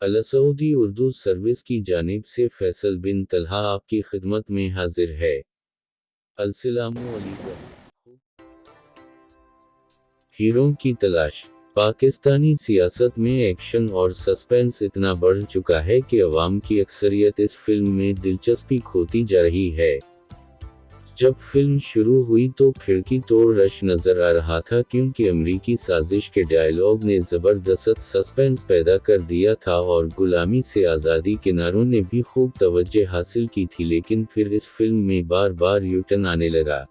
अलसऊदी Urdu service की जानिब से फैसल बिन तलहा आपकी खिदमत में हाजिर है। अस्सलामु अलैकुम। हीरों की तलाश। पाकिस्तानी सियासत में एक्शन और सस्पेंस इतना बढ़ चुका है कि अवाम की अक्सरियत इस फिल्म में दिलचस्पी खोती जा रही है। जब फिल्म शुरू हुई तो खिड़की तोड़ रश नजर आ रहा था, क्योंकि अमरीकी साजिश के डायलॉग ने जबरदस्त सस्पेंस पैदा कर दिया था और गुलामी से आज़ादी के नारों ने भी खूब तवज्जो हासिल की थी। लेकिन फिर इस फिल्म में बार बार यूटर्न आने लगा।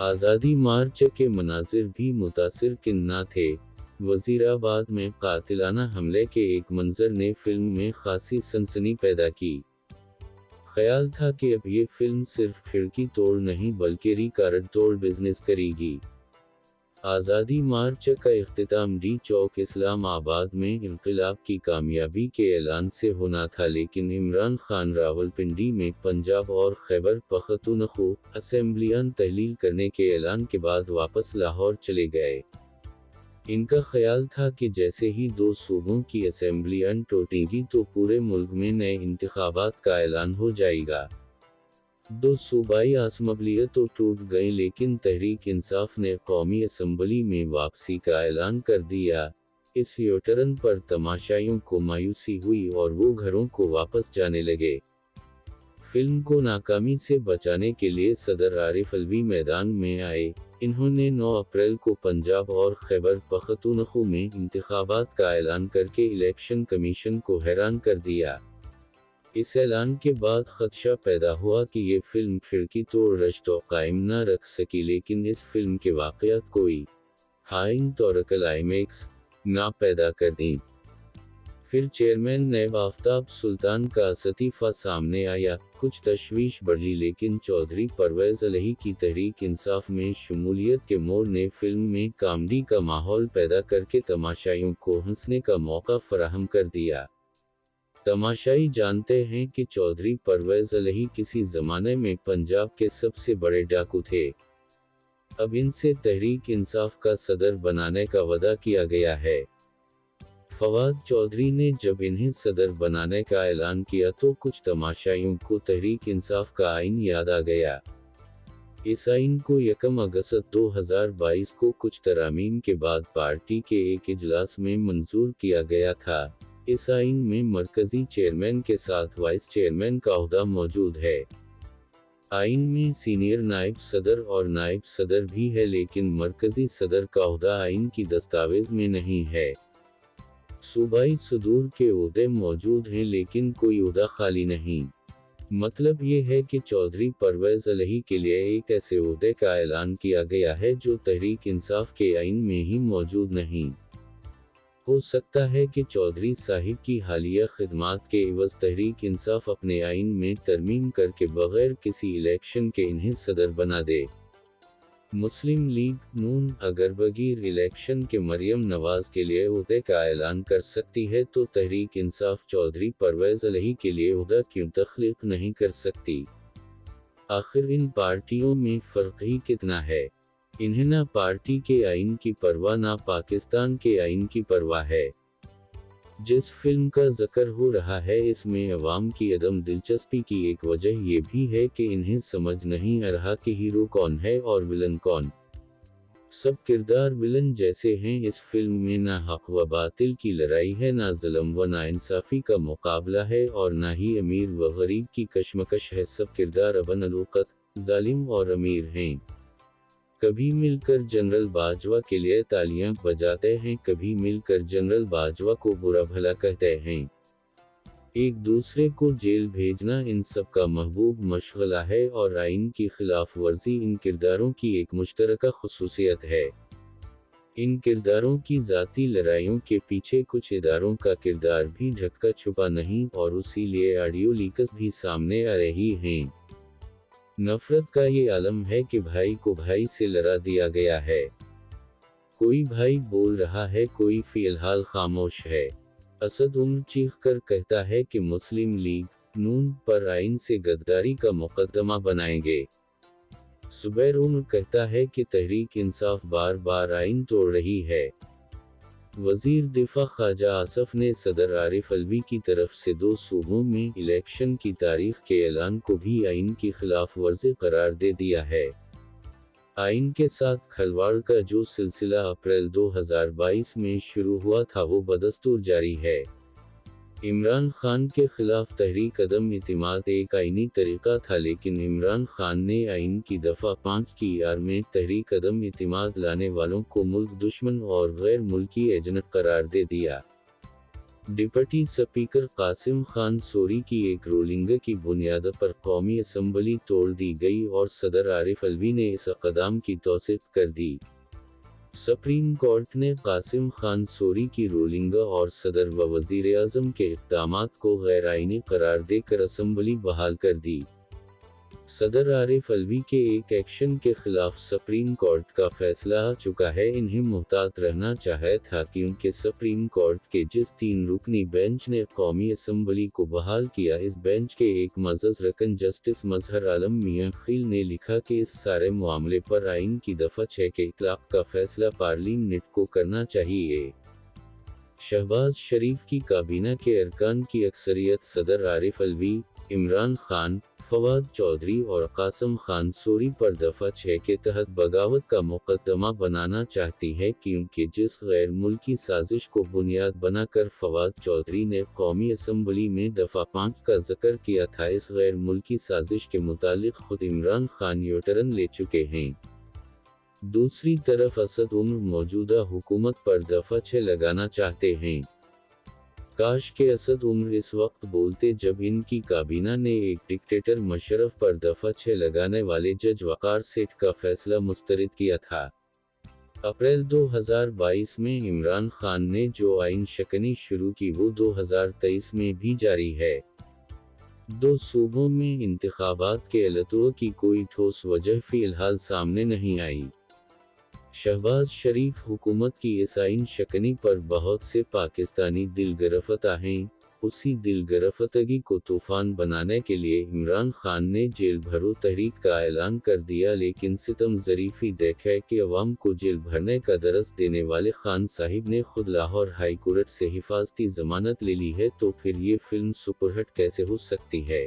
आज़ादी मार्च के मनाजिर भी मुतासिर किन ना थे। वजीराबाद में कातिलाना हमले के एक मंजर ने फिल्म में खासी सनसनी पैदा की। ख्याल था कि अब ये फिल्म सिर्फ खिड़की तोड़ नहीं बल्कि रिकॉर्ड तोड़ बिजनेस करेगी। आज़ादी मार्च का इख्तिताम डी चौक इस्लामाबाद में इंक़िलाब की कामयाबी के ऐलान से होना था, लेकिन इमरान खान रावलपिंडी में पंजाब और खैबर पख्तूनख्वा असेंबलियां तहलील करने के ऐलान के बाद वापस लाहौर चले गए। इनका ख्याल था कि जैसे ही दो सूबों की असेंबलियां टूटेंगी तो पूरे मुल्क में नए इंतखाबात का ऐलान हो जाएगा। दो सूबाई असम्बलियां तो टूट गईं, लेकिन तहरीक इंसाफ ने कौमी असम्बली में वापसी का ऐलान कर दिया। इस यूटर्न पर तमाशाइयों को मायूसी हुई और वो घरों को वापस जाने लगे। फिल्म को नाकामी से बचाने के लिए सदर आरिफ अलवी मैदान में आए। इन्होंने 9 अप्रैल को पंजाब और खैबर पख्तूनख्वा में इंतखाबात का ऐलान करके इलेक्शन कमीशन को हैरान कर दिया। इस ऐलान के बाद खदशा पैदा हुआ कि ये फिल्म खिड़की तोड़ रश तो कायम न रख सकी, लेकिन इस फिल्म के वाक़यात कोई हाइन तौर क्लाइमेक्स ना पैदा कर दी। फिर चेयरमैन नैब आफ्ताब सुल्तान का इस्तीफा सामने आया। कुछ तशवीश बढ़ी, लेकिन चौधरी परवेज़ अलही की तहरीक इंसाफ में शमूलियत के मोड़ ने फिल्म में कॉमेडी का माहौल पैदा करके तमाशाइयों को हंसने का मौका फराहम कर दिया। तमाशाई जानते हैं कि चौधरी परवेज़ अलही किसी ज़माने में पंजाब के सबसे बड़े डाकू थे। अब इनसे तहरीक इंसाफ का सदर बनाने का वादा किया गया है। फवाद चौधरी ने जब इन्हें सदर बनाने का ऐलान किया तो कुछ तमाशाइयों को तहरीक इंसाफ का आइन याद आ गया। इस आइन को 1 अगस्त 2022 को कुछ तरामीम के बाद पार्टी के एक इजलास में मंजूर किया गया था। इस आइन में मरकजी चेयरमैन के साथ वाइस चेयरमैन का ओहदा मौजूद है। आइन में सीनियर नायब सदर और नायब सदर भी है, लेकिन मरकजी सदर का ओहदा आइन की दस्तावेज में नहीं है। सूबाई सदूर के ओहदे मौजूद हैं, लेकिन कोई ओहदा खाली नहीं। मतलब ये है कि चौधरी परवेज़ अलही के लिए एक ऐसे ओहदे का ऐलान किया गया है जो तहरीक इंसाफ के आइन में ही मौजूद नहीं। हो सकता है कि चौधरी साहिब की हालिया खिदमात के एवज तहरीक इंसाफ अपने आइन में तरमीम करके बगैर किसी इलेक्शन के इन्हें सदर बना दे। मुस्लिम लीग नून अगर बगैर इलेक्शन के मरियम नवाज के लिए ओहदे का ऐलान कर सकती है तो तहरीक इंसाफ चौधरी परवेज़ अलही के लिए ओहदा क्यों तख्लीक नहीं कर सकती? आखिर इन पार्टियों में फ़र्क ही कितना है? इन्हें ना पार्टी के आइन की परवाह ना पाकिस्तान के आइन की परवाह है। जिस फिल्म का ज़िक्र हो रहा है इसमें अवाम की अदम दिलचस्पी की एक वजह ये भी है कि इन्हें समझ नहीं आ रहा कि हीरो कौन है और विलन कौन। सब किरदार विलन जैसे हैं। इस फिल्म में ना हक व बातिल की लड़ाई है, ना ज़ुल्म व नाइंसाफ़ी का मुकाबला है और ना ही अमीर व गरीब की कशमकश है। सब किरदार अबन अलुक़त, ज़ालिम और अमीर हैं। कभी मिलकर जनरल बाजवा के लिए तालियां बजाते हैं, कभी मिलकर जनरल बाजवा को बुरा भला कहते हैं। एक दूसरे को जेल भेजना इन सब का महबूब मशगला है और आइन की खिलाफ वर्जी इन किरदारों की एक मुश्तरका खुसूसियत है। इन किरदारों की ज़ाती लड़ाइयों के पीछे कुछ इदारों का किरदार भी ढका छुपा नहीं और इसीलिए ऑडियो लीक्स भी सामने आ रही हैं। नफरत का ये आलम है कि भाई को भाई से लड़ा दिया गया है। कोई भाई बोल रहा है, कोई फिलहाल खामोश है। असद उम्र चीख कर कहता है कि मुस्लिम लीग नून पर आइन से गद्दारी का मुकदमा बनाएंगे। सुबैर उम्र कहता है कि तहरीक इंसाफ बार बार आइन तोड़ रही है। वजीर दिफा ख्वाजा आसफ ने सदर आरिफ अलवी की तरफ से 2 सूबों में इलेक्शन की तारीख के ऐलान को भी आइन की खिलाफ वर्जी करार दे दिया है। आइन के साथ खलवाड़ का जो सिलसिला अप्रैल 2022 में शुरू हुआ था वो बदस्तूर जारी है। इमरान खान के खिलाफ तहरीक अदम इतिमाद एक आइनी तरीका था, लेकिन इमरान खान ने आइन की दफ़ा 5 की आड़ में तहरीक अदम इतिमाद लाने वालों को मुल्क दुश्मन और गैर मुल्की एजेंट करार दे दिया। डिप्टी स्पीकर कासिम खान सोरी की एक रूलिंग की बुनियाद पर कौमी असम्बली तोड़ दी गई और सदर आरिफ अलवी ने इस इक़दाम की तौसीक़ कर दी। सुप्रीम कोर्ट ने कासिम खान सोरी की रूलिंग और सदर व वज़ीर आज़म के इक़दामात को गैर आइनी करार देकर असम्बली बहाल कर दी। सदर आरिफ अलवी के एक एक्शन के खिलाफ सुप्रीम कोर्ट का फैसला आ चुका है। इन्हें मुहतात रहना चाहिए था, क्योंकि सुप्रीम कोर्ट के जिस 3 रुकनी बेंच ने कौमी असम्बली को बहाल किया, इस बेंच के एक मज़ज़ रकन जस्टिस मजहर आलम मियां खील ने लिखा कि इस सारे मामले पर आइन की दफ़ा 6 के इतलाक़ का फैसला पार्लियामेंट को करना चाहिए। शहबाज शरीफ की काबीना के अरकान की अक्सरियत सदर आरिफ अलवी, इमरान खान, फवाद चौधरी और कासिम खान सोरी पर दफ़ा 6 के तहत बगावत का मुकदमा बनाना चाहती है, क्योंकि जिस गैर मुल्की साजिश को बुनियाद बनाकर फवाद चौधरी ने कौमी असम्बली में दफ़ा 5 का जिक्र किया था, इस गैर मुल्की साजिश के मुतालिक खुद इमरान खान यूटर्न ले चुके हैं। दूसरी तरफ असद उम्र मौजूदा हुकूमत पर दफ़ा 6 लगाना चाहते हैं। काश के असद उम्र इस वक्त बोलते जब इनकी काबीना ने एक डिक्टेटर मुशर्रफ पर दफ़ा 6 लगाने वाले जज वक़ार सेठ का फैसला मुस्तरद किया था। अप्रैल 2022 में इमरान खान ने जो आइन शकनी शुरू की वो 2023 में भी जारी है। 2 सूबों में इंतखाबात के अलतुआ की कोई ठोस वजह फ़िलहाल सामने नहीं आई। शहबाज शरीफ हुकूमत की इस आइन शकनी पर बहुत से पाकिस्तानी दिल गिरफ्तार हैं। उसी दिल गिरफ्तारी को तूफान बनाने के लिए इमरान खान ने जेल भरो तहरीक का ऐलान कर दिया, लेकिन सितम ज़रीफ़ी देखा कि अवाम को जेल भरने का दरस देने वाले खान साहिब ने खुद लाहौर हाई कोर्ट से हिफाजती ज़मानत ले ली है, तो फिर ये फिल्म सुपरहिट कैसे हो सकती है?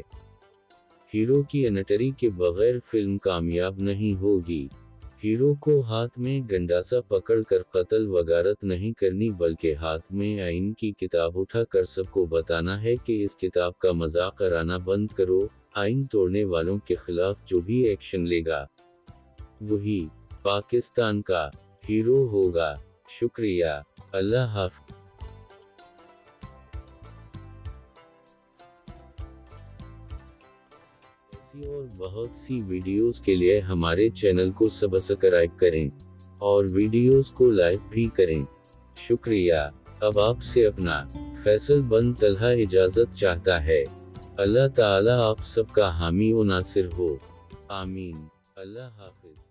हीरो की अनटरी के बगैर फिल्म कामयाब नहीं होगी। हीरो को हाथ में गंडासा पकड़कर कत्ल वगारत नहीं करनी, बल्कि हाथ में आइन की किताब उठाकर सबको बताना है कि इस किताब का मजाक कराना बंद करो। आइन तोड़ने वालों के खिलाफ जो भी एक्शन लेगा वही पाकिस्तान का हीरो होगा। शुक्रिया। अल्लाह हाफ़िज़। और बहुत सी वीडियोस के लिए हमारे चैनल को सब्सक्राइब करें और वीडियोस को लाइक भी करें। शुक्रिया। अब आपसे अपना फैसल बन तलहा इजाज़त चाहता है। अल्लाह ताला आप सबका हामी व नासिर हो। आमीन। अल्लाह हाफ़िज़।